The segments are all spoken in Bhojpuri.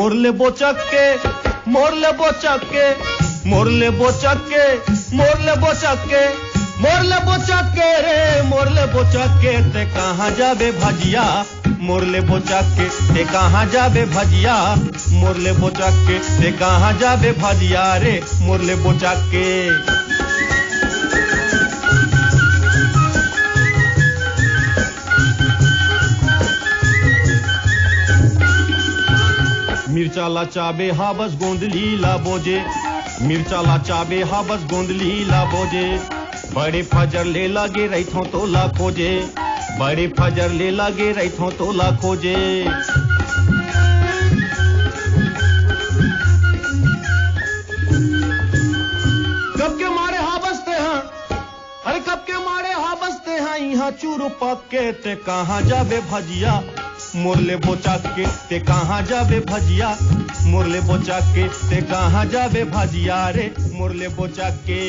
मोरले बोचक्के मोरले बोचक्के मोरले बोचक्के मोरले बोचक्के मोरले बोचक्के रे मोरले बोचक्के ते कहाँ जाबे भजिया मोरले बोचक्के ते कहाँ जाबे भजिया मोरले बोचक्के ते कहाँ जाबे भजिया रे मोरले बोचक्के। मिर्चा लाचाबे हा बस गोंदली ला बोजे मिर्चा लाचाबे हा बस गोंदली ला बोजे बड़े फजर ले लागे रैथों तो ला खोजे बड़े फजर ले लागे रैथों तो ला खोजे। कब के मारे हा बसते हैं अरे कब के मारे हा बसते हैं यहाँ चूरू पक्के ते कहाँ जाबे भजिया मोरले बोचक्के ते कहाँ जाबे भजिया मोरले बोचक्के ते कहाँ जाबे भजिया रे मोरले बोचक्के।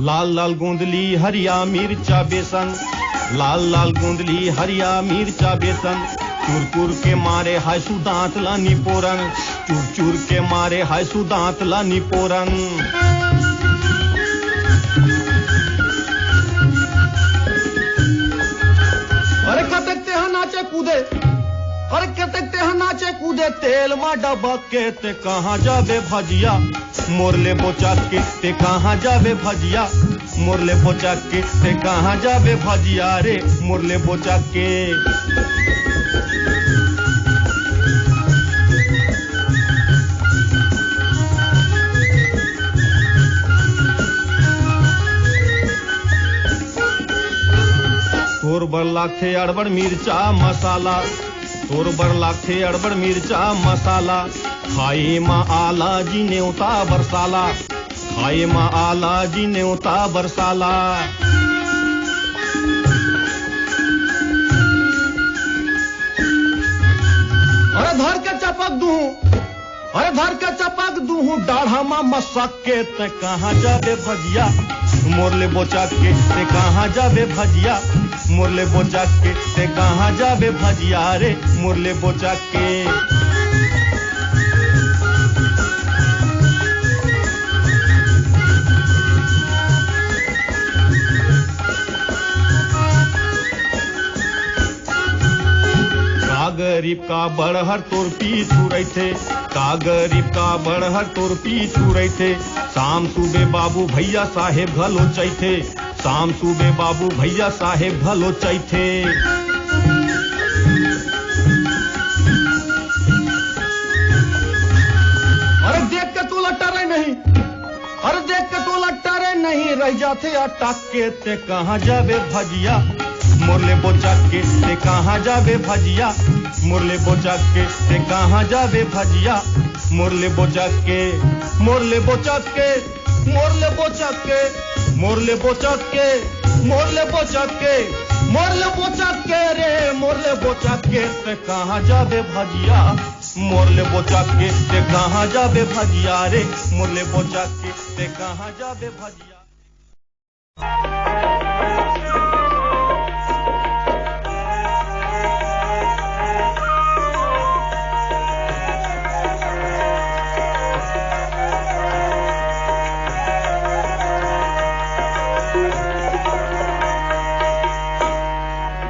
लाल लाल गोंदली हरिया मिर्चा बेसन लाल लाल गोंदली हरिया मिर्चा बेसन चूर चूर के मारे हाय सुदांत लानी पोरन चूर चूर के मारे हाय सुदांत लानी पोरन। अरे कतकते हैं नाचे कूदे अरे कतकते हैं नाचे कूदे तेल मा डबा के ते कहाँ जाबे भजिया मोरले बोचक्के ते कहाँ जाबे भजिया मोरले बोचक्के ते कहाँ जाबे भजिया रे मोरले बोचक्के। तोर बर लाखे अड़बड़ मिर्चा मसाला तोर बर लाखे अड़बड़ मिर्चा मसाला खाए माँ आला जी न्योता बरसाला खाए माँ आला जी न्योता बरसाला। अरे धर के चपक दूं अरे धर के चपक दूं डाढ़ा माँ मसक्के ते कहाँ जाबे भजिया मोरले बोचक्के ते कहाँ जाबे भजिया मोरले बोचक्के ते कहाँ जाबे भजिया रे मोरले बोचक्के। गरीब का बड़हर तोर पीछू रहते का गरीब का बड़हर तोर पीछू रहते शाम सुबे बाबू भैया साहेब घलो चैथे शाम सुबे बाबू भैया साहेब घलो चैथे। अरे देख के तू लट्टा नहीं अरे देख के तू लट्टा नहीं रह जाते अटक के ते कहाँ जाबे भजिया मोरले बोचक्के ते कहाँ जाबे भजिया मोरले बोचक्के ते कहाँ जाबे भजिया मोरले बोचक्के मोरले बोचक्के मोरले बोचक्के मोरले बोचक्के मोरले बोचक्के मोरले बोचक्के रे मोरले बोचक्के ते कहाँ जाबे भजिया मोरले बोचक्के ते कहाँ जाबे भजिया रे मोरले बोचक्के ते कहाँ जाबे भजिया।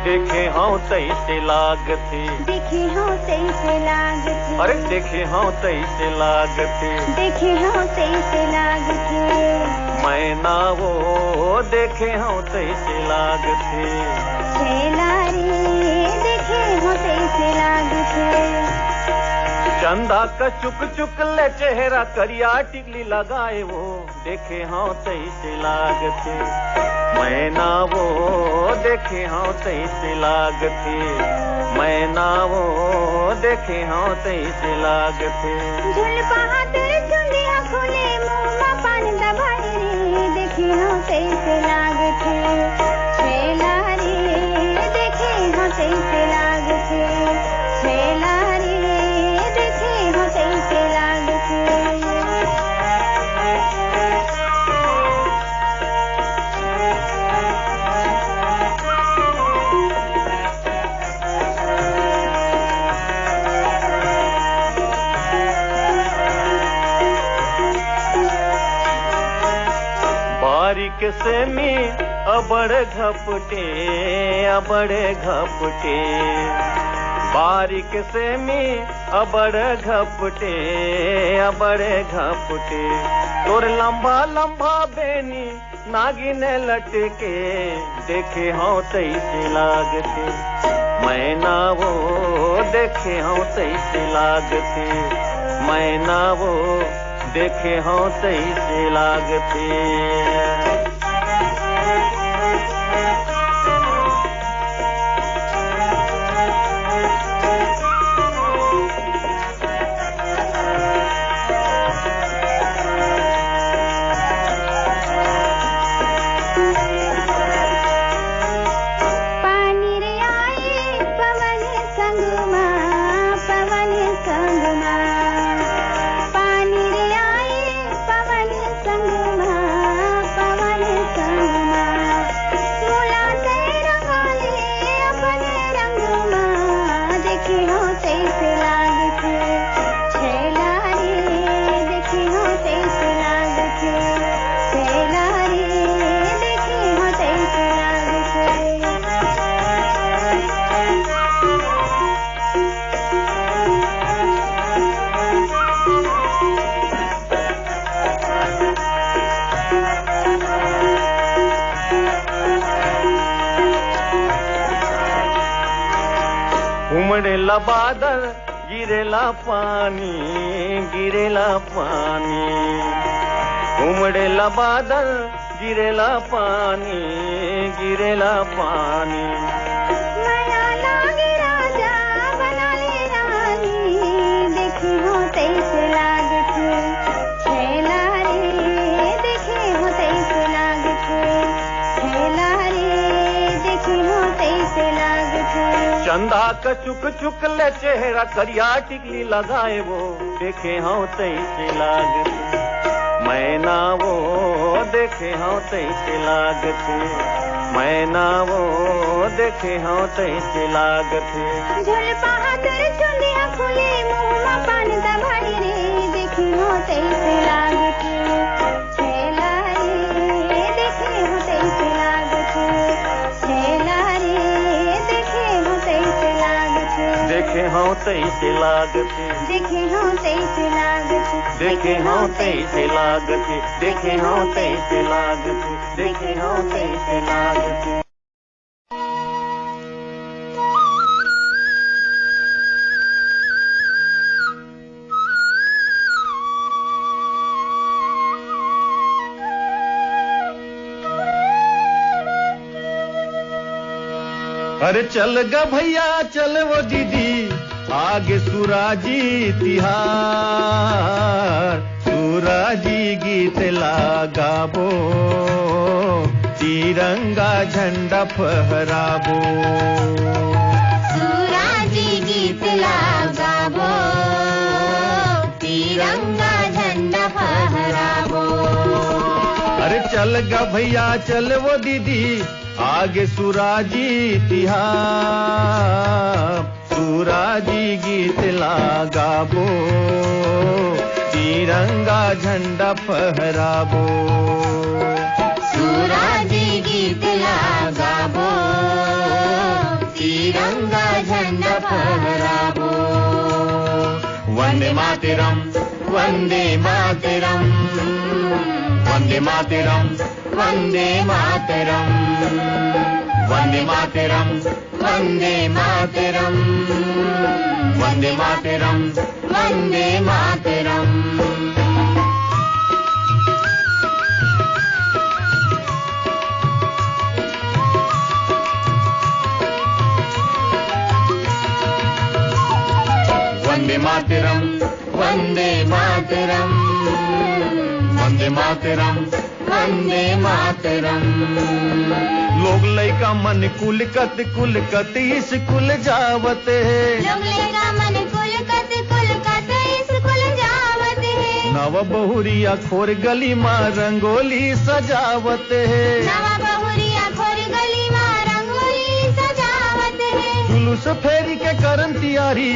देखे हाँ तैसे लागते देखे हाँ तैसे लागते अरे देखे हाँ तैसे लागते देखे हाँ तैसे लागते मैं ना वो देखे हाँ तैसे लागते छेलारी देखे हाँ तैसे लागते चंदा का चुक चुक ले चेहरा करिया टिकली लगाए वो देखे हाँ तैसे लागते मैं ना वो देखे हाँ तैसे लागते मैं ना वो देखे हाँ तैसे लागते। झुलपा हाथर चुंदिया खोले मुँह में पान दबाए रे देखे हाँ तैसे लागते छेलारी देखे हाँ तैसे लागते छेलारी देखे हाँ तैसे लागते। से मी अबड़ घपटे बारीक से मी अबड़ घपटे तोर लंबा लंबा बेनी नागिन लटके देखे हाँ तैसे लागते मैना वो देखे हाँ तैसे लागते मैना वो देखे हाँ तैसे लागते उमड़ेला बादल गिरेला पानी उमड़ेला बादल गिरेला पानी माया लागे राजा बना ले रानी देखी हो तैसे लागते छेला रे देखी हो तैसे लागते छेला रे देखी हो तैसे लागते चंदा का चुक चुक ले चेहरा करिया टिकली लगाए वो देखे हाँ तैसे लागते मैना वो देखे हाँ तैसे लागते मैना वो देखे हाँ तैसे लागते झुल बहादुर चुंदिया खुले मुँह में पान दबाई रे देखी हो तैसे लागते छेला रे देखे हो तैसे लागते छेला रे देखे हो तैसे लागते देखे हाँ तैसे लागते देखे हो तैसे लागते देखे हाँ तैसे लागते देखे हाँ तैसे लागते देखे हाँ तैसे लागते अरे चल गा भैया चल वो दीदी आगे सुराजी तिहार सुराजी गीत लगाबो तिरंगा झंडा फहराबो सुराजी गीत लगाबो तिरंगा झंडा फहराबो अरे चल गा भैया चल वो दीदी आगे सुराजी तिहार सुराजी गीत लगाबो तिरंगा झंडा फहराबो सुराजी गीत लगाबो तिरंगा झंडा फहराबो वंदे मातरम वंदे मातरम वंदे मातरम वंदे मातरम वंदे मातरम वंदे मातरम वंदे मातरम वंदे मातरम वंदे मातरम वंदे मातरम वंदे मातरम वंदे मातरम लोग लइका मन कुल कत स्कूल जावत है लोग लइका मन कुल कत स्कूल जावत है नव बहुरिया खोर गली माँ रंगोली सजावत है नवा बहुरिया खोर गली माँ रंगोली सजावत है जुलूस फेरी के करन तियारी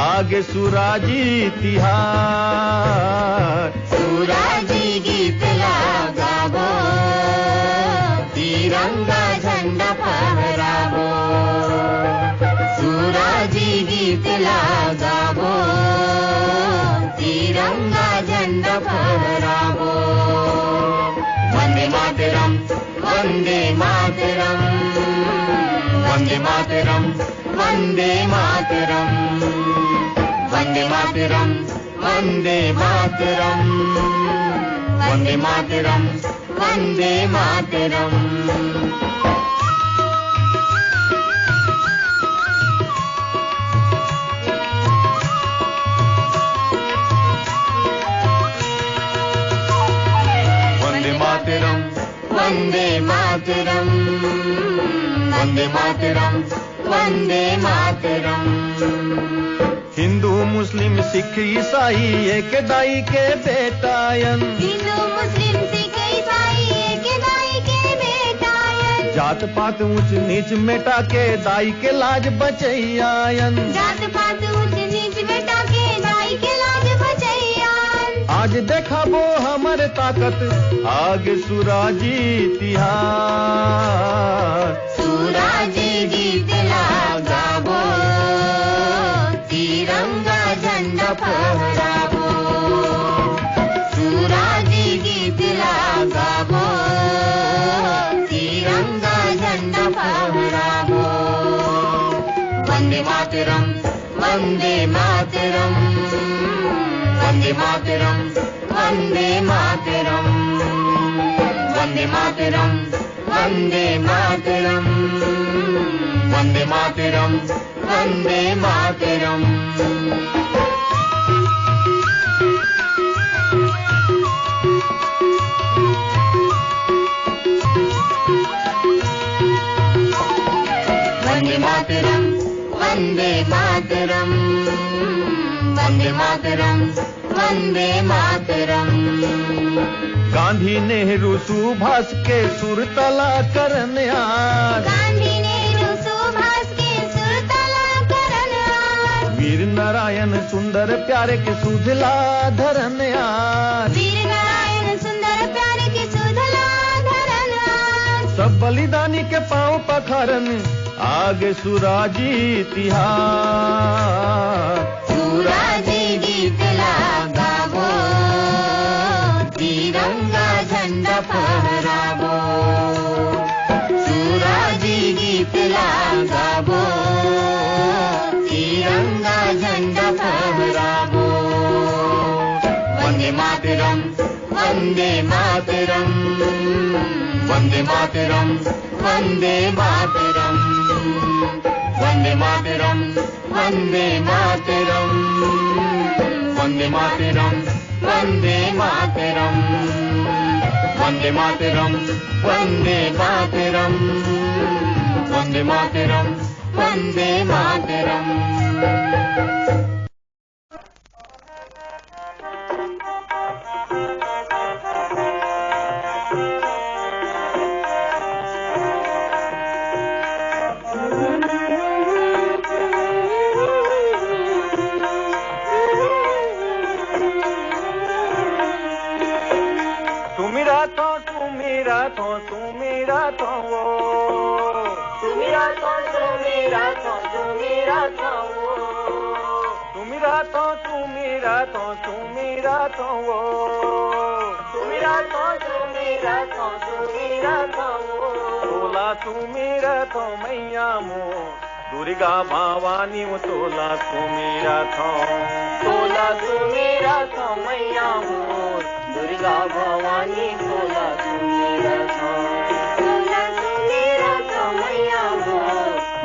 आगे सुराजी तिहार सुराजी गीत लगाबो तिरंगा झंडा फहरावो, सूराजी गीत लगावो, तिरंगा झंडा फहरावो। वंदे मातरम, वंदे मातरम, वंदे मातरम, वंदे मातरम, वंदे मातरम, वंदे मातरम, वंदे मातरम, वंदे मातरम। वंदे मातरम, वंदे मातरम, वंदे मातरम, वंदे मातरम। हिंदू मुस्लिम सिख ईसाई एक दाई के बेटायन, हिंदू मुस्लिम सिख ईसाई एक दाई के बेटायन, जात पात ऊंच नीच मिटा के दाई के लाज बचैयायन, जात पात ऊंच नीच मिटा के दाई के लाज बचैयान। आज देखा वो हमर ताकत आगे सुराजी तिहार, सूराजी गीत लगावो, तिरंगा झंडा फहरावो, सूराजी गीत लगावो, तिरंगा झंडा फहरावो। वंदे मातरम, वंदे मातरम, वंदे मातरम, वंदे मातरम, वंदे मातरम, वंदे मातरम, वंदे मातरम, वंदे मातरम। वंदे मातरम, वंदे मातरम, वंदे मातरम, वंदे मातरम। गांधी नेहरू सुभाष के सुरतला करन यार, गांधी नेहरू सुभाष के सुरतला करन यार, वीर नारायण सुंदर प्यारे के सुधला धरन यार, वीर नारायण सुंदर प्यारे के सुधला धरन यार। सब बलिदानी के पांव पखारन आगे सुराजी तिहार, सूराजी गीत लगावो, तिरंगा झंडा फहरावो, सूराजी गीत लगावो, तिरंगा झंडा फहरावो। वंदे मातरम, वंदे मातरम, वंदे मातरम, वंदे मातरम, वंदे मातरम, वंदे मातरम, वंदे मातरम, वंदे मातरम, वंदे मातरम, वंदे मातरम, वंदे मातरम, वंदे मातरम। सुमीरा थो मैया मो दुर्गा भवानी वो तोला सुमीरा थो, तोला सुमीरा थो मैया मो दुर्गा भवानी तोला सुमीरा थो, तोला सुमीरा थो मैया मो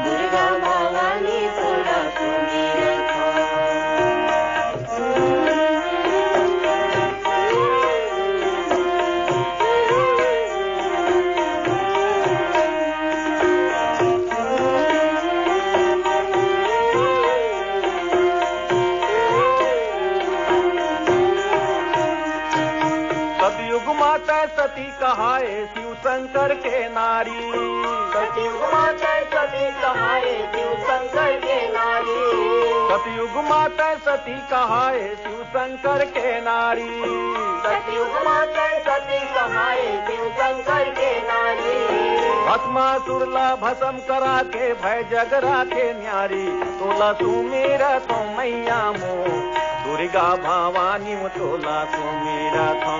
दुर्गा भवानी तोला सुमीरा थो। सती कहाए शिव शंकर के नारी, सतयुग माता सती कहाए शिव शंकर के नारी, सतयुग माता सती कहाए शिव शंकर के नारी, सतयुग माता सती कहाए शिव शंकर के नारी। भस्मासुरला भस्म करा के भय जग राखे न्यारी तोला सुमेरा तो मैया मो दुर्गा भवानी मो तोला सुमेरा तो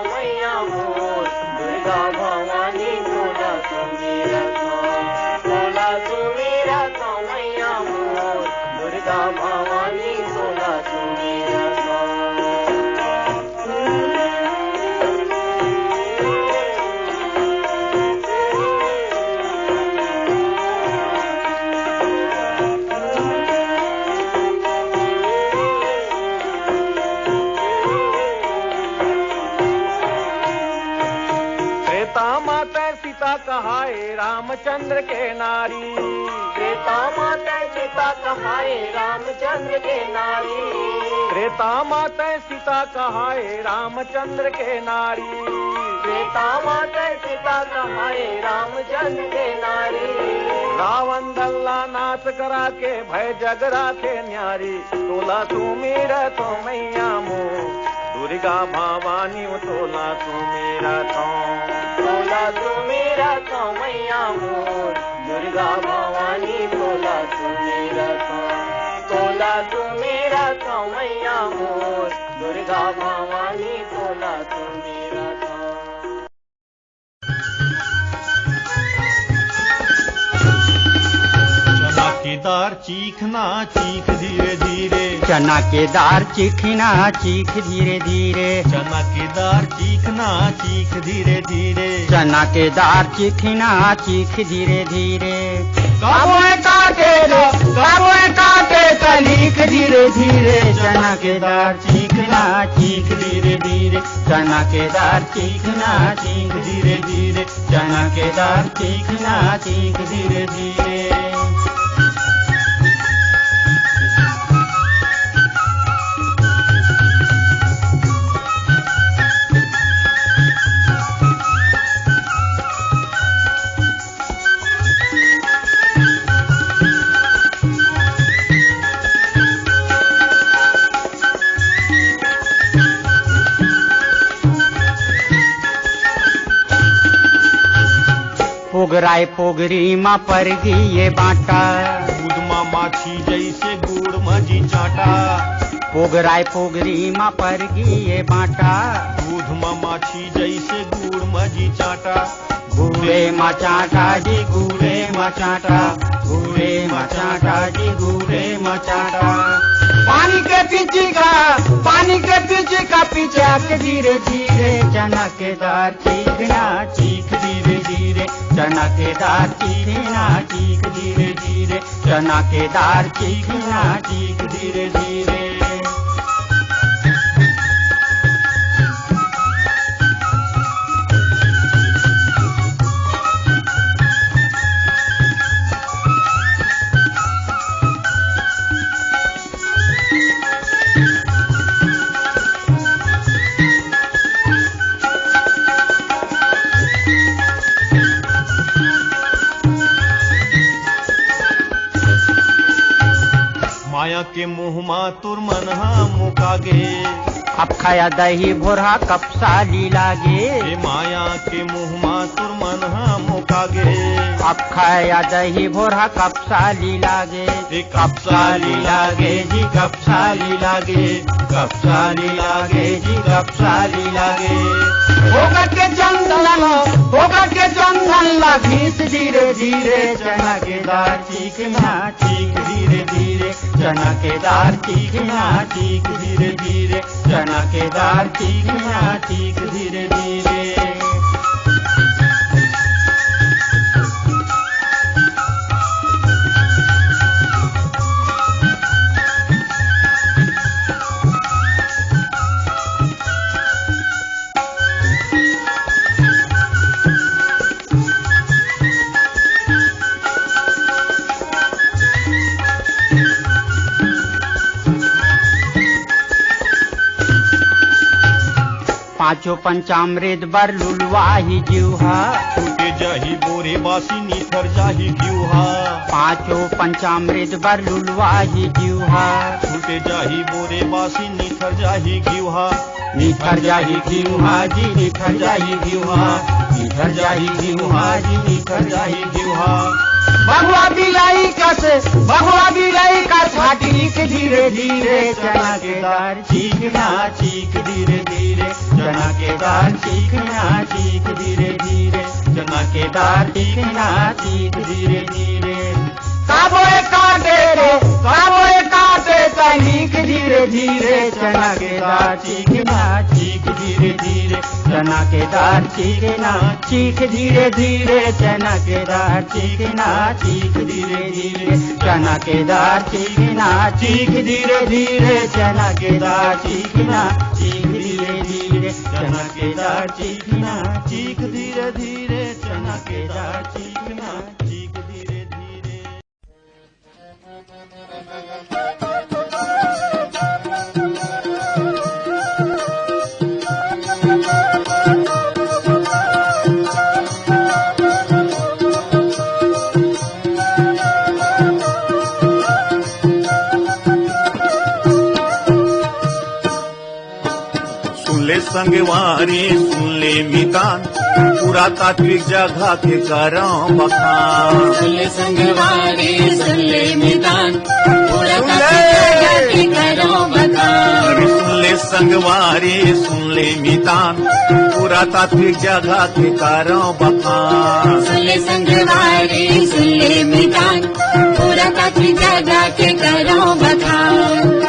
मैया मो दुर्गा भवानी तोला सुमेरा तो मैया मो दुर्गा भवानी तोला सुमेरा सीता कहाए रामचंद्र के नारी त्रेता माता सीता कहाए रामचंद्र के नारी त्रेता माता सीता कहाए रामचंद्र के नारी त्रेता माता सीता कहाए रामचंद्र के नारी रावण दल्ला नाश करा के भय जग राखे न्यारी तोला सुमेरा तो मैया मो दुर्गा भवानी तोला सुमेरा तो मैया मोर दुर्गा भवानी तोला सुमेरा तो मैया मोर दुर्गा भवानी तोला सुमेरा चना के दार चीखना चीख धीरे धीरे चना के दार चीखना चीख धीरे धीरे चना के दार चीखना चीख धीरे धीरे चना के दार चीखना चीख धीरे धीरे काबोए काटे तलीख धीरे धीरे चना के दार चीखना चीख धीरे धीरे चना के दार चीखना चीख धीरे धीरे चना के दार चीखना चीख धीरे धीरे पोगराय पोगरी माँ पर ये बाटा दूध माँ माछी जैसे गुड़ मजी चाटा पोगराय पोगरी माँ पर ये बाटा दूध माँ माछी जैसे गुड़ मजी चाटा गुड़े माँ चाटा जी गुड़े माँ चाटा गुड़े माँ चाटा जी गुड़े माँ चाटा पानी के पीछे का पीछे धीरे धीरे चना के दार चीखना चीख धीरे धीरे चना के दार चीखना चीख धीरे धीरे चना के दार चीखना चीख धीरे धीरे माया के मुँह मा तुर मनहा मुकागे अब खाया दही भोरा कपसाली लागे माया के मुँह मा तुर मनहा मुकागे अब खाया दही भोरा कपसाली लागे कपसाली लागे जी कपसाली लागे कपसाली लागे जी कपसाली लागे होगा के चंदन ला घीस धीरे धीरे चना के दार चीखना चीख धीरे धीरे चना के दार चीखना चीख धीरे धीरे चना के दार चीखना चीख धीरे धीरे पांचों पंचामृत बर लुलवाही जीवहा टूटे जाही बोरे बासी निखर जाही घिउहा पांचों पंचामृत बर लुलवाही जीवहा टूटे जाही बोरे बासी निखर जाही घिउहा निखर जाही घिउहा जी निखर जाही घिउहा निखर जाही जीवा जी निखर जाही जीवा। भगवा बिलाई का छाटी के धीरे धीरे चना के दार चीखना चीख धीरे धीरे चना के दार चीखना चीख धीरे धीरे चना के दार चीखना चीख धीरे धीरे। काबोए काटे तनिक धीरे धीरे चना के दार चीखना चीख धीरे धीरे चना के दार चीखना चीख धीरे धीरे चना के दार चीखना चीख धीरे धीरे चना के दार चीखना चीख धीरे धीरे चना के दार चीखना चीख धीरे धीरे चना के दार चीखना चीख धीरे धीरे चना के दार चीखना चीख धीरे धीरे। संगवारी सुन ले मितान पूरा तात्विक जगह के करम बखान। सुन ले संगवारी सुन ले मितान पूरा तात्विक जगह के करम बखान। सुन ले संगवारी सुन ले मितान पूरा तात्विक जगह के करम बखान। सुन ले संगवारी सुन ले मितान पूरा तात्विक जगह के करम बखान।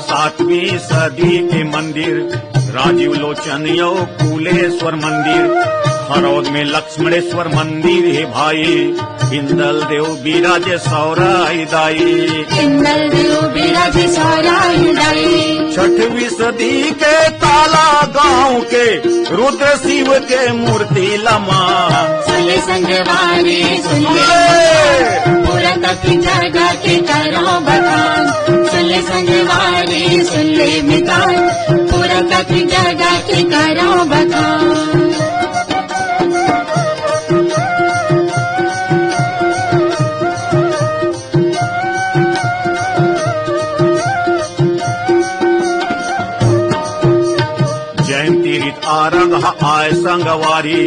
सातवीं सदी के मंदिर राजीव लोचन यो कुलेश्वर मंदिर। हरौद में लक्ष्मणेश्वर मंदिर है भाई हिंदल देव बिराजे सौराई दाई। हिंदल देव बिराजे सौराई दाई। छठवीं सदी के ताला गांव के रुद्र शिव के मूर्ति लमा। सुले संगवारी सुले पूरा तात्विक जगह के करो बखान। सुले संगवारी सुले मितान पूरा तात्विक जगह के करो बखान। आरंग आय संगवारी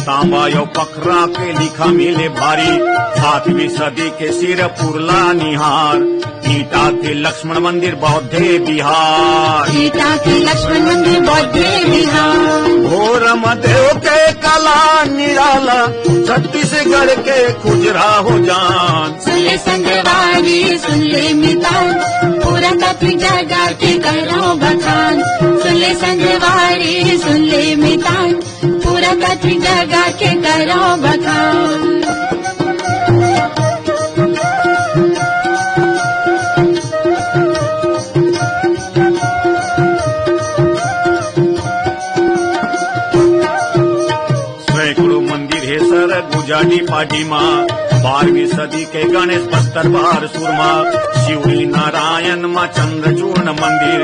तांबा यो पखरा के लिखा मिले भारी। सातवीं सदी के सिर पुरला निहार ईटा के लक्ष्मण मंदिर बौद्धे बिहार। ईटा के लक्ष्मण मंदिर बौद्धे बिहार। भोरम देव के कला निराला छत्तीसगढ़ के खुजरा हो जान। सुले संगवारी सुले मितान पूरा तात्विक जगह के करो बखान। सुले संगवारी सुले मितान पूरा तात्विक जगह के करो बखान। गुजाडी पाटी माँ 12वीं सदी के गणेश बस्तर बार सुरमा। शिवरी नारायण माँ चंद्रचूर्ण मंदिर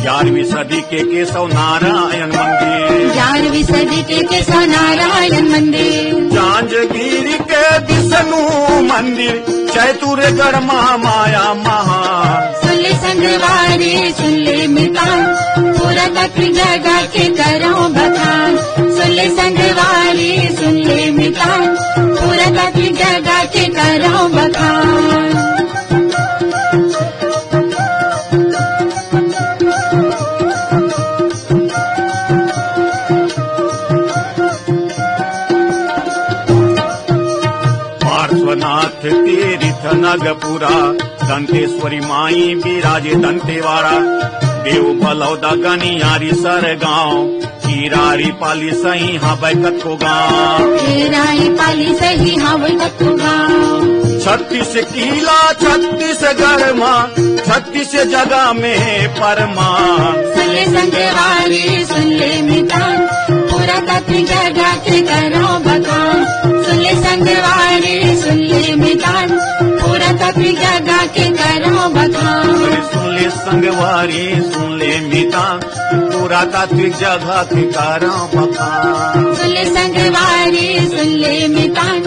11वीं सदी के केशव नारायण मंदिर। 11वीं सदी के केशव नारायण मंदिर। जांजगीर के विष्णु मंदिर चैतुरगढ़ माया महा। सुले संगवारी सुले मितान पूरा तात्विक जगह के करो बखान। सुले संगवारी सुले मितान पूरा तात्विक जगह के करो बखान। पार्श्वनाथ तीर्थ नगपुरा दंतेश्वरी माई बिराजे दंतेवाड़ा। देव बलौदा गनियारी सर गाँव कीरारी पाली सही हाँ बैकत को गाँव। कीरारी पाली सही हाँ बैकत को गाँव। 36 किला 36गढ़ माँ 36 जगह में परमा। सुले संगवारी सुले मितान पूरा तात्विक जगह के करो बखान। सुले संगवारी सुले मितान पूरा तात्विक जगह के करो बखान। सुले संगवारी सुले मितान पूरा तात्विक जगह के करो बखान। सुले संगवारी सुले मितान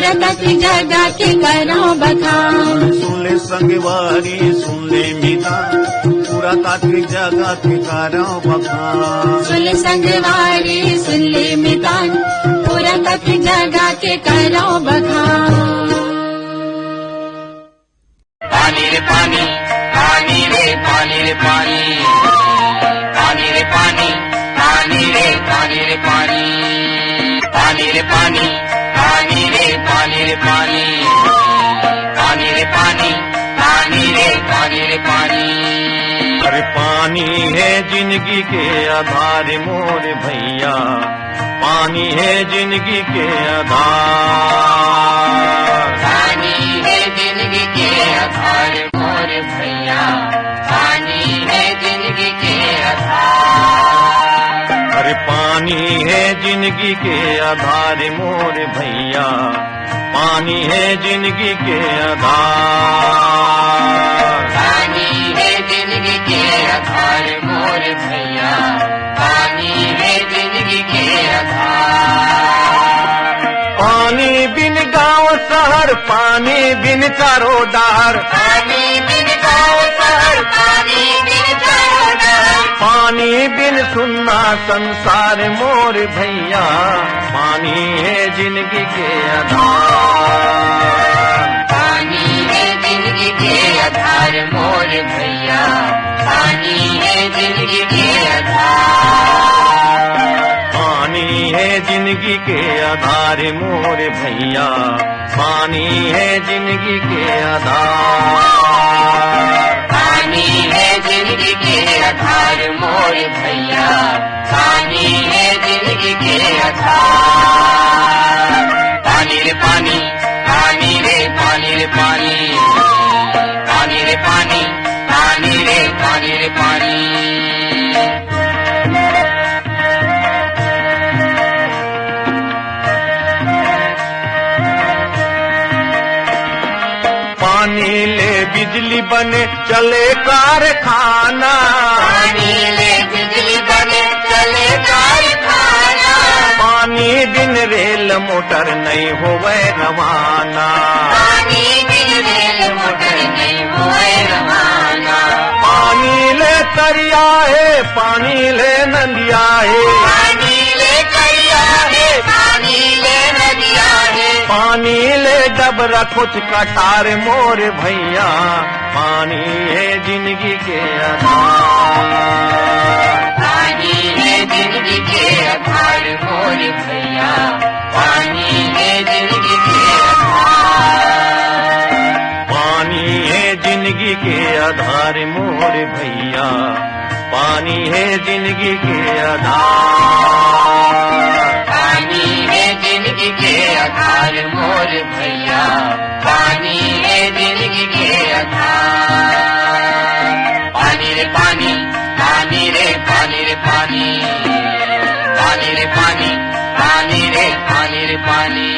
पूरा तक जगा के करो बखान। सुन ले संगवारी सुन ले मितान, पूरा तक जगा के करो बखान। सुन ले संगवारी सुन ले मितान, पूरा तक जगा के करो बखान। पानी रे पानी, पानी रे पानी रे पानी, पानी रे पानी, पानी रे पानी रे पानी, पानी रे पानी, पानी रे पानी रे पानी, पानी रे पानी, पानी रे पानी रे पानी। अरे पानी है जिंदगी के आधार मोर भैया, पानी है जिंदगी के आधार। पानी है जिंदगी के आधार मोर भैया, पानी है जिंदगी के आधार। अरे पानी है जिंदगी के आधार मोर भैया, पानी है जिंदगी के आधार। पानी है जिंदगी के आधार मोर भैया, पानी है जिंदगी के आधार। पानी बिन गांव शहर, पानी बिन चारों डार, पानी बिन गाँव शहर, पानी बिन चारों डार। पानी बिन सुनना संसार मोर भैया, पानी है जिंदगी के आधार। पानी है जिंदगी के आधार मोर भैया, पानी है जिंदगी के आधार। पानी है जिंदगी के आधार मोर भैया, पानी है जिंदगी के आधार। पानी है जिंदगी के आधार मोर भैया, पानी है जिंदगी के आधार। पानी रे पानी, पानी रे पानी रे पानी, पानी रे पानी, पानी रे पानी रे पानी। पानी ले बिजली बने चले कारखाना, पानी ले बिजली बने चले कारखाना। पानी बिन रेल मोटर नहीं होवे रवाना। पानी बिन रेल मोटर नहीं होए रवाना। पानी ले तरिया है, पानी ले नदिया है, पानी ले करिया है, पानी ले नदिया है। पानी ले डबरा कुछ कटार मोर भैया, पानी है जिंदगी के आधार। पानी है जिंदगी के आधार मोर भैया, पानी है जिंदगी के आधार। पानी है जिंदगी के आधार मोर भैया, पानी है जिंदगी के आधार। पानी है जिंदगी के आधार मोर भैया, पानी है जिंदगी के आधार। पानी रे पानी, पानी रे पानी रे पानी, पानी रे पानी, पानी रे पानी रे पानी।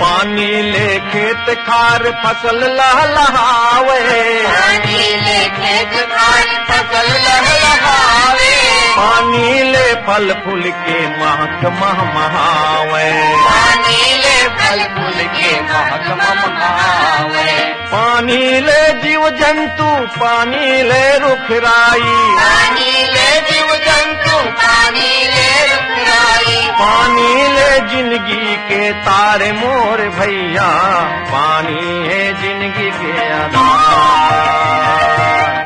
पानी ले खेत खार फसल लहलहावे, पानी ले खेत खार फसल लहलहावे। पानी ले फल फूल के महक महमहावे, पानी ले फल फूल के महक महकावे। पानी ले जीव जंतु, पानी ले रुखराई, पानी ले जीव जंतु, पानी ले रुखराई। पानी ले जिंदगी के तारे मोर भैया, पानी है जिंदगी के आधार।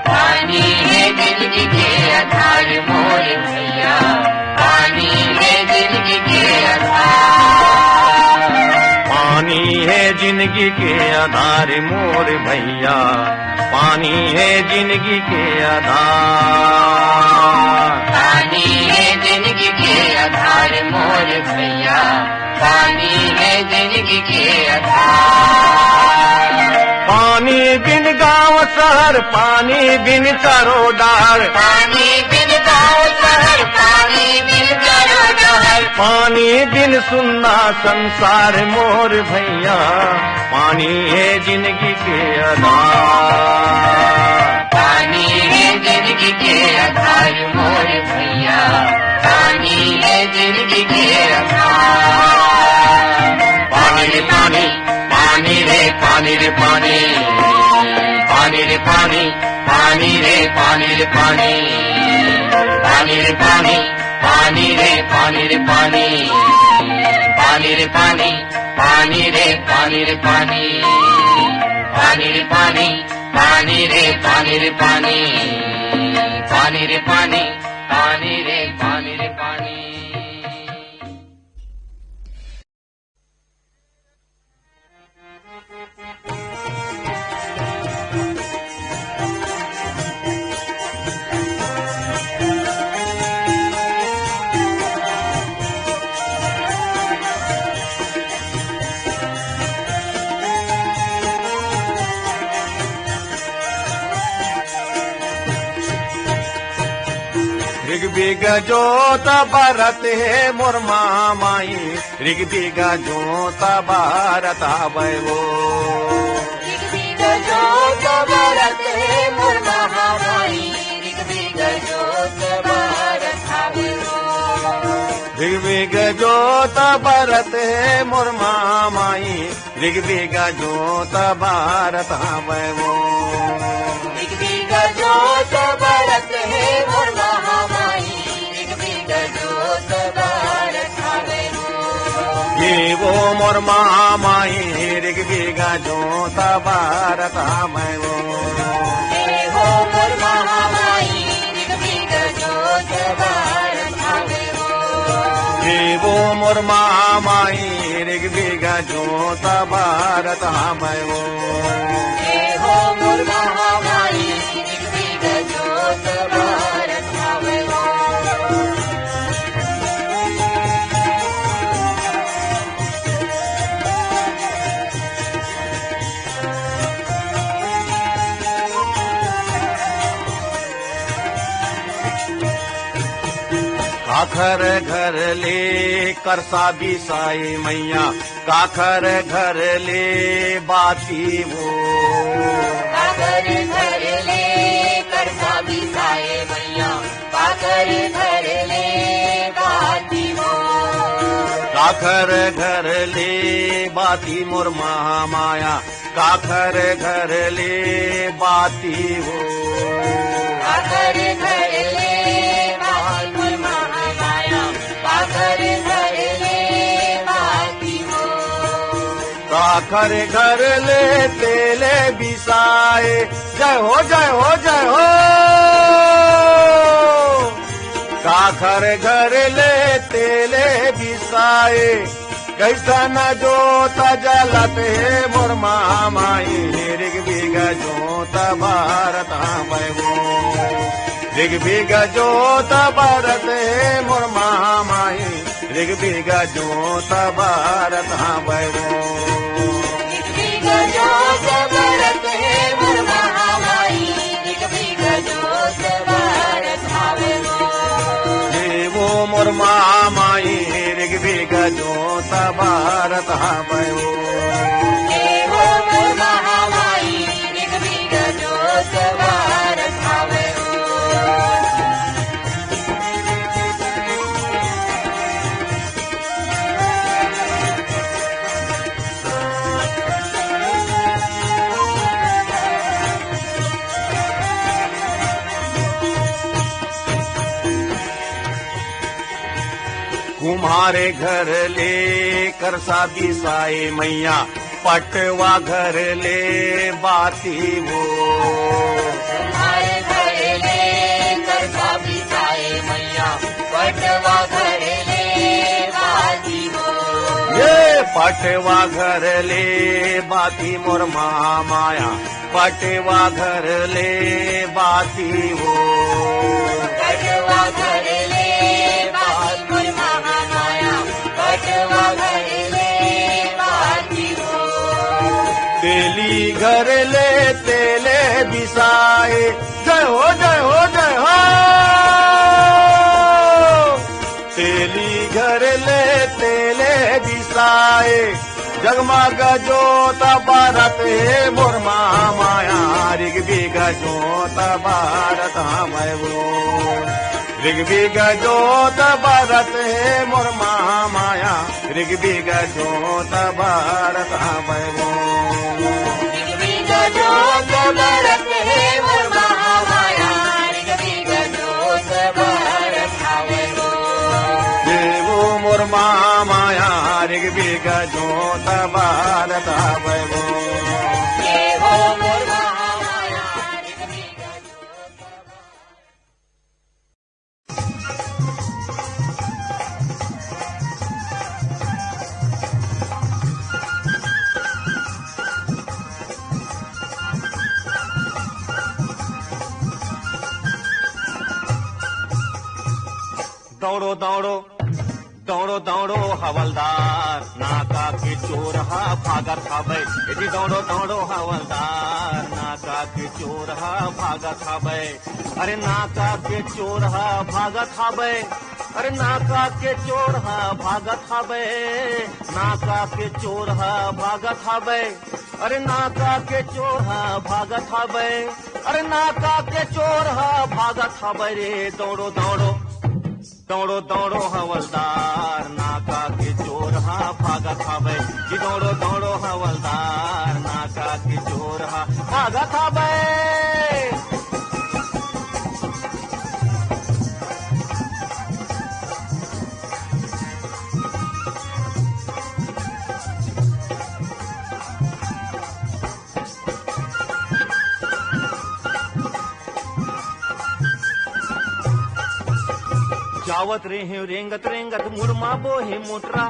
पानी है जिंदगी के आधार मोर भैया, पानी है जिंदगी के आधार। पानी है जिंदगी के आधार मोर भैया, पानी है जिंदगी के आधार। पानी है जिंदगी के आधार मोर भैया, पानी है जिंदगी के आधार। पानी बिन गांव शहर, पानी बिन चारों डार, पानी बिन गाँव शहर, पानी बिन चारों डार। पानी बिन सुनना संसार मोर भैया, पानी है जिंदगी के आधार। पानी है जिंदगी के आधार मोर भैया, पानी है जिंदगी के आधार। पानी रे पानी, पानी रे पानी रे पानी, पानी रे पानी, पानी रे पानी रे पानी, पानी रे पानी, पानी रे पानी रे पानी, पानी रे पानी, पानी रे पानी रे पानी, पानी रे पानी, पानी रे पानी रे पानी, पानी रे पानी, पानी रे पानी रे पानी। ऋग्वेद जोत भरत है मोर माई, ऋग्वेद जोत भरत आवे वो। ऋग्वेद जोत भरत है मोर माई, ऋग्वेद जोत भरत आवे वो। ऋग्वेद जोत भरत है मोर माई, ऋग्वेद जोत भरत आवे वो। ऋग्वेद जोत भरत है मोर माई, ऋग्वेद जोत भरत आवे वो। ये वो मोर माई, ऋग्वेद जोत भरत आवे वो। ये वो मोर माई, ऋग्वेद जोत भरत आवे वो। ये वो मोर माई, ऋग्वेद जोत भरत आवे वो। ये वो मोर माई, ऋग्वेद जोत भरत आवे वो। काखर घर ले कर साबी साई मैया, काखर घर ले बाती वो। काकर घर ले कर साबी साए मैया, काकर घर ले बाती वो। काखर घर ले बाती मोर महामाया, काखर घर ले बाती वो। काकर घर ले बाती मोर महामाया, काकर घर ले बाती वो। काखर घर ले तेले बिसाए, जय हो जय हो जय हो। काखर घर ले तेले बिसाए, कैसन जोत जलत है मोर माई, ऋग्वेद जोत भरत आवे वो। ऋग्वेद जोत भरत है मोर माई, ऋग्वेद जोत भरत आवे वो। ऋग्वेद जोत भरत है मोर माई, ऋग्वेद जोत भरत आवे वो। ये वो मोर माई, ऋग्वेद जोत भरत आवे वो। ये वो मोर माई, ऋग्वेद जोत भरत आवे वो। कुम्हारे घर ले कर साबी साई मैया, पटवा घर ले बाती वो। तुम्हारे घर ले कर साबी साए मैया, पटवा घर ले बाती वो। ये पटवा घर ले बाती मोर महामाया, पटवा घर ले बाती वो। पटवा घर ले बाती मोर महामाया, पटवा घर ले बाती वो। तेली घर ले तेले बिसाए, जय हो जय हो जय हो। तेली घर ले तेले दिसाए जगमग जोत भारत हे मोर माया ऋग्विग जोत भारत हमें वो ऋग्विग जोत भारत हे मोर माया ऋग्विग जोत भारत हमें वो ऋग्वेद जोत भारत हे मोर महामाया ऋग्वेद जोत भारत हमें वो देवो मोर माया ऋग्विग जोत भारत हमें वो देवो मोर महामाया ऋग्वेद दौड़ो दौड़ो दौड़ो दौड़ो हवलदार नाका के चोर हा भागत हवे यदि दौड़ो दौड़ो हवलदार नाका के चोर हा भागत हवे अरे नाका के चोर हा भागत हवे अरे नाका के चोर हा भागत हवे नाका के चोर हा भागत हवे अरे नाका के चोर हा भागत हवे अरे नाका के चोर हा भागत हवे रे दौड़ो दौड़ो दौड़ो दौड़ो हवलदार नाका के चोर हा भागत हवे कि दौड़ो दौड़ो हवलदार नाका के चोर हा भागत हवे जावत रे हैं रेंगत रेंगत मुड़मा बोहे मोटरा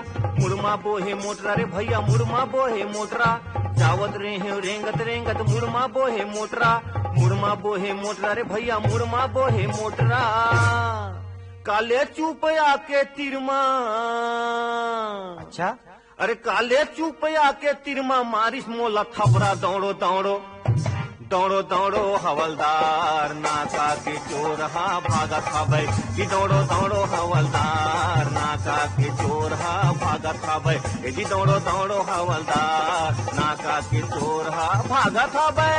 रे भैया मुड़मा बोहे मोटरा जावत रे हैं रेंगत रेंगत मुड़मा बोहे मोटरा रे भैया मुड़मा बोहे मोटरा काले चुप आके तिरमा अच्छा अरे काले चुप आके तिरमा मारिस मोला थपरा दौड़ो दौड़ो दौड़ो दौड़ो हवलदार नाका के चोर हा भागत हवे कि दौड़ो दौड़ो हवलदार नाका के चोर हा भागत हवे यदि दौड़ो दौड़ो हवलदार नाका के चोर हा भागत हवे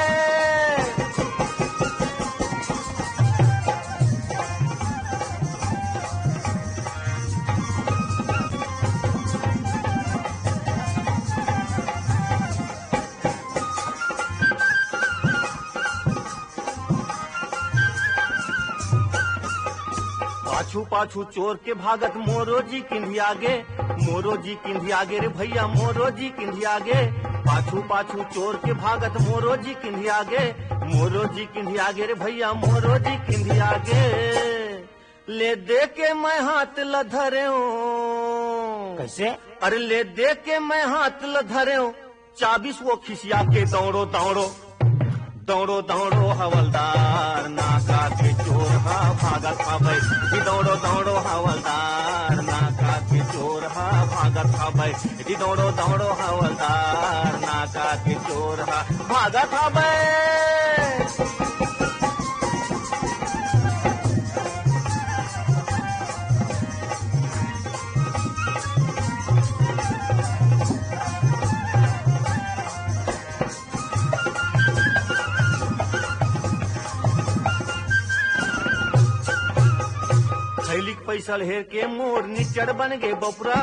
पाछू पाछू चोर के भागत मोरो जी किंधियागे रे भैया मोरो जी किंधियागे पाछू पाछू चोर के भागत मोरो जी किंधियागे रे भैया मोरो जी किंधियागे ले दे के मैं हाथ ल धरे कैसे अरे ले दे के मैं हाथ ल धरे 24 वो खिसिया के दौड़ो दौड़ो दौड़ो दौड़ो हवलदार नाका के चोर हा भागत हवे कि दौड़ो दौड़ो हवलदार नाका के चोर हा भागत हवे कि दौड़ो दौड़ो हवलदार नाका के चोर हा भागत हवे पैसा हेर के मोर निचड़ बन गे बपुरा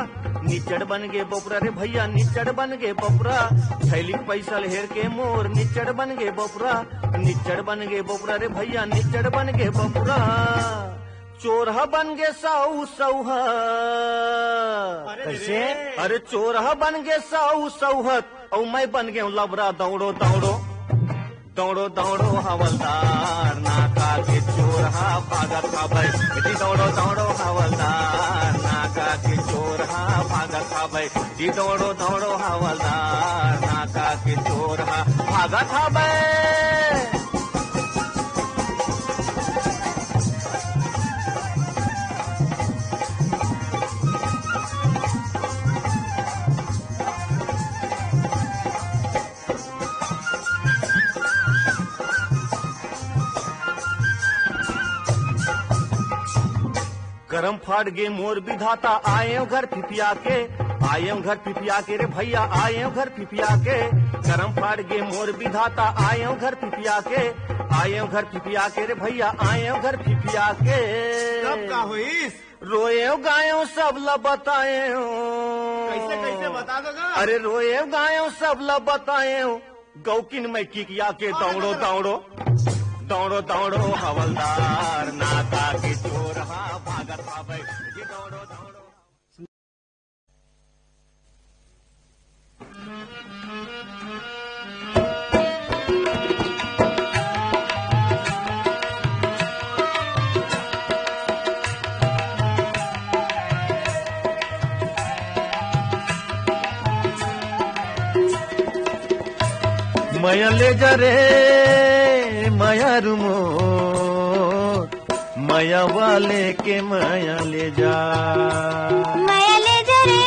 रे भैया निचड़ बन गे बपुरा थैली पैसा हेर के मोर निचड़ बन गे बपुरा रे भैया निचड़ बन गे बपुरा चोरहा बन गे साऊ कैसे अरे चोरहा बन गे साऊ सौहत और मैं बन गया लबरा दौड़ो दौड़ो दौड़ो दौड़ो हवलदार नाका के चोर हा भागत हवे यदि दौड़ो दौड़ो हवलदार नाका के चोर हा भागत हवे यदि दौड़ो दौड़ो हवलदार नाका के चोर हा भागत हवे करम फाड़ गे मोर विधाता आए हो घर फिपिया के, आए हो घर फिपिया के रे भैया, आए हो घर फिपिया के। करम फाड़ गे मोर विधाता आए हो घर फिपिया के, आए हो घर फिपिया के रे भैया, आए हो घर फिपिया के। कब का हुईस? रोए गायो सब ल बताए हो। कैसे कैसे बता दोगा? अरे रोए गायो सब ल बताए हो, गौकिन में किकिया के दौड़ो दौड़ो दौड़ो दौड़ो हवलदार नाता के चोर हा भागत आवे ये दौड़ो दौड़ो। माया ले जा रे माया रुमो, माया वाले के माया ले जा। माया ले जा रे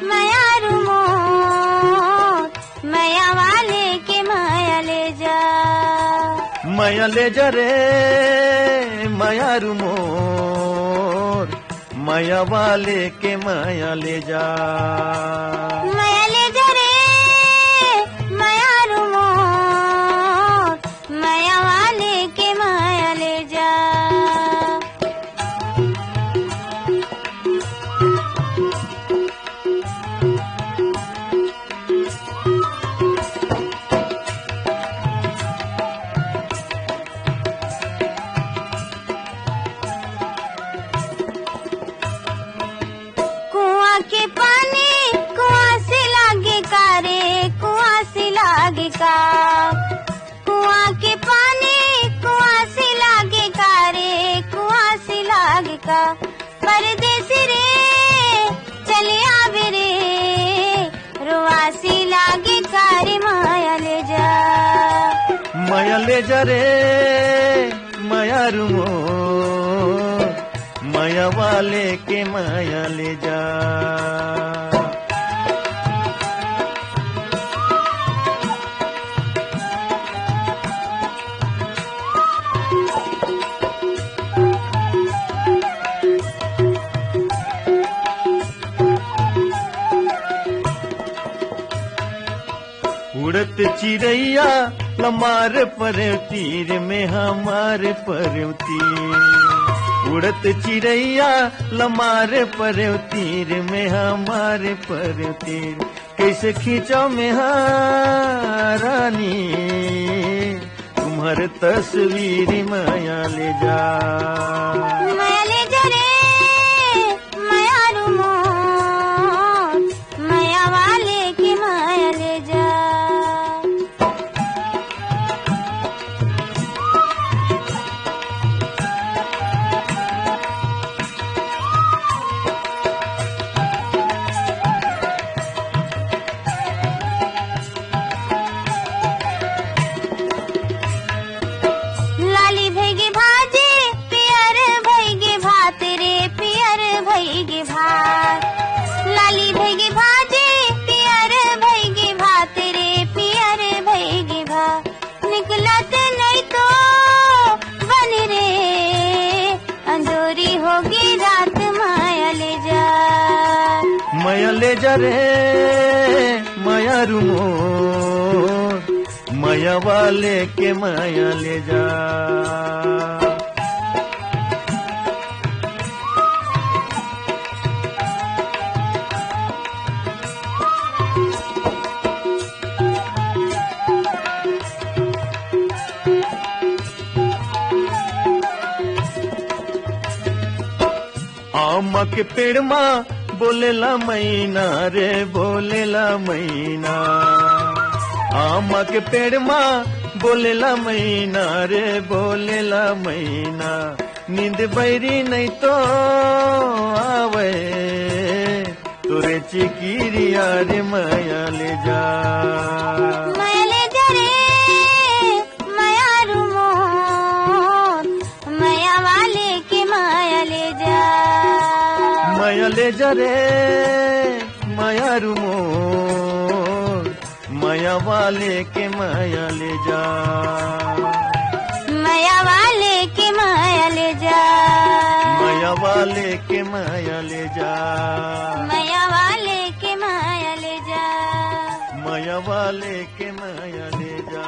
माया रुमो, माया वाले के माया ले जा। माया ले जा रे माया रुमो, माया वाले के माया ले जा। माया ले जा रे माया रुमो, माया वाले के माया ले जा। कुआं के पानी कुआं से लागे का रे, कुआं से लागे का। कुआं के पानी कुआं से लागे का रे, कुआं से लागे का। परदेसी रे चले आवे रे, रुआसी लागे का रे, माया ले जा। माया ले जा रे माया रुमो, माया वाले के माया ले जा। उड़त चिड़ैया लमार पर तीर में हमार पर तीर। उड़त चिड़ैया लमार पर तीर में हमार पर तीर। कैसे खींचो में रानी तुम्हारे तस्वीर माया ले जा। माया ले जा रे माया रुमो, माया वाले की माया ले जा। लाली भैगे भाजे पियर भैगे भात रे, पियर भैगे भात। लाली भैगे भाजे पियर भैगे भात रे, पियर भैगे भात। निकलत नहीं तो बन रे, अंजोरी होगी रात, माया ले जा। माया ले जा रे माया रुमो, माया वाले के माया ले जा। आम के पेड़ माँ बोलेला मैना रे, बोलेला मैना। आम के पेड़ माँ बोलेला मैना रे, बोलेला मैना। नींद बैरी नहीं तो आवे तोरे चिकिरिया रे, माया ले जा। माया ले जा रे माया रुमो, माया वाले की माया ले जा। माया ले जा रे माया रुमो, माया वाले के माया ले जा। माया वाले के माया ले जा, माया वाले के माया ले जा, माया वाले के माया ले जा, माया वाले के माया ले जा।